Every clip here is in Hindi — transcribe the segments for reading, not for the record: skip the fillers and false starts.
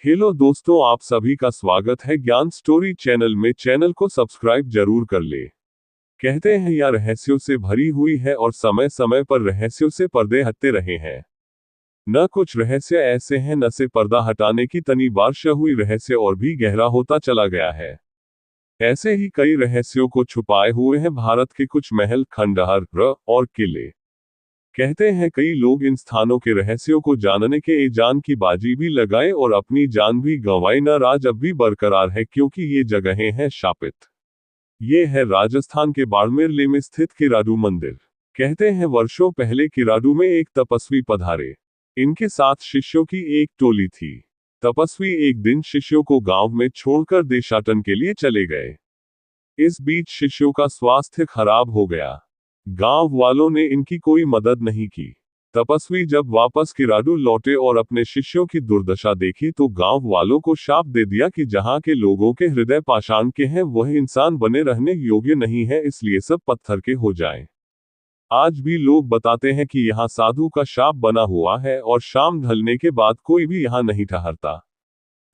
हेलो दोस्तों, आप सभी का स्वागत है ज्ञान स्टोरी चैनल में। चैनल को सब्सक्राइब जरूर कर ले। कहते हैं यह रहस्यों से भरी हुई है और समय समय पर रहस्यों से पर्दे हटते रहे हैं। न कुछ रहस्य ऐसे हैं न से पर्दा हटाने की तनी बारिश हुई रहस्य और भी गहरा होता चला गया है। ऐसे ही कई रहस्यों को छुपाए हुए हैं भारत के कुछ महल, खंडहर और किले। कहते हैं कई लोग इन स्थानों के रहस्यों को जानने के जान की बाजी भी लगाए और अपनी जान भी गंवाए, न राज अब भी बरकरार है क्योंकि ये जगहें हैं शापित। ये है राजस्थान के बाड़मेर जिले में स्थित किराडू मंदिर। कहते हैं वर्षों पहले किराडू में एक तपस्वी पधारे। इनके साथ शिष्यों की एक टोली थी। तपस्वी एक दिन शिष्यों को गांव में छोड़कर देशाटन के लिए चले गए। इस बीच शिष्यों का स्वास्थ्य खराब हो गया। गांव वालों ने इनकी कोई मदद नहीं की। तपस्वी जब वापस किराडू लौटे और अपने शिष्यों की दुर्दशा देखी तो गांव वालों को शाप दे दिया कि जहां के लोगों के हृदय पाषाण के हैं वह इंसान बने रहने योग्य नहीं है, इसलिए सब पत्थर के हो जाएं। आज भी लोग बताते हैं कि यहाँ साधु का शाप बना हुआ है और शाम ढलने के बाद कोई भी यहाँ नहीं ठहरता।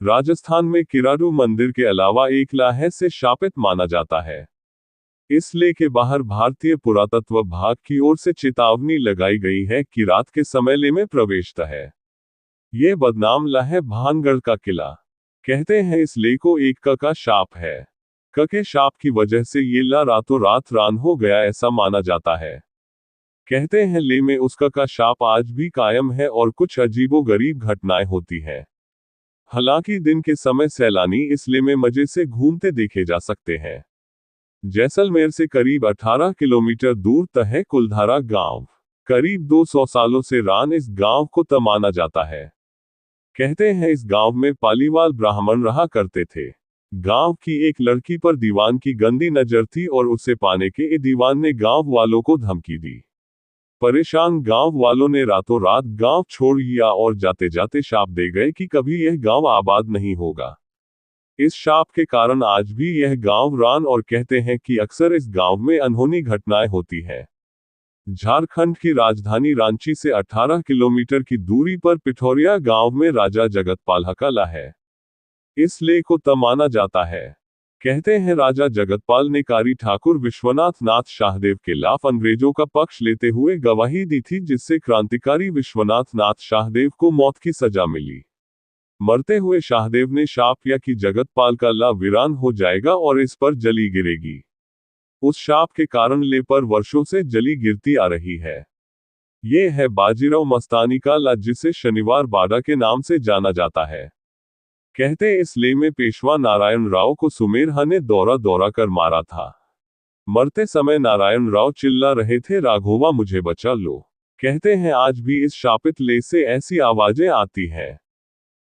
राजस्थान में किराडू मंदिर के अलावा एक लाहे से शापित माना जाता है। इसलिए के बाहर भारतीय पुरातत्व विभाग की ओर से चेतावनी लगाई गई है कि रात के समय ले में प्रवेश है। ये बदनाम लाहे भानगढ़ का किला। कहते हैं इस ले को एक का शाप है। क के शाप की वजह से ये ला रातों रात रान हो गया ऐसा माना जाता है। कहते हैं ले में उसका का शाप आज भी कायम है और कुछ अजीबोगरीब घटनाएं होती हैं। हालांकि दिन के समय सैलानी इस ले में मजे से घूमते देखे जा सकते हैं। जैसलमेर से करीब 18 किलोमीटर दूर तय कुलधारा गांव। करीब 200 सालों से रान इस गांव को माना जाता है। कहते हैं इस गांव में पालीवाल ब्राह्मण रहा करते थे। गांव की एक लड़की पर दीवान की गंदी नजर थी और उसे पाने के दीवान ने गांव वालों को धमकी दी। परेशान गांव वालों ने रातों रात गांव छोड़ दिया और जाते जाते शाप दे गए कि कभी यह गांव आबाद नहीं होगा। इस शाप के कारण आज भी यह गांव रान और कहते हैं कि अक्सर इस गांव में अनहोनी घटनाएं होती हैं। झारखंड की राजधानी रांची से 18 किलोमीटर की दूरी पर पिठौरिया गांव में राजा जगतपाल का किला है। इस ले को माना जाता है। कहते हैं राजा जगतपाल ने कारी ठाकुर विश्वनाथ नाथ शाहदेव के खिलाफ अंग्रेजों का पक्ष लेते हुए गवाही दी थी, जिससे क्रांतिकारी विश्वनाथ नाथ शाहदेव को मौत की सजा मिली। मरते हुए शाहदेव ने शाप किया कि जगतपाल का किला वीरान हो जाएगा और इस पर जली गिरेगी। उस शाप के कारण ले पर वर्षों से जली गिरती आ रही है। ये है बाजीराव मस्तानी का किला, जिसे शनिवार बाड़ा के नाम से जाना जाता है। कहते इस ले में पेशवा नारायण राव को सुमेरहा ने दौरा दौरा कर मारा था। मरते समय नारायण राव चिल्ला रहे थे, राघोवा मुझे बचा लो। कहते हैं आज भी इस शापित ले से ऐसी आवाजें आती हैं।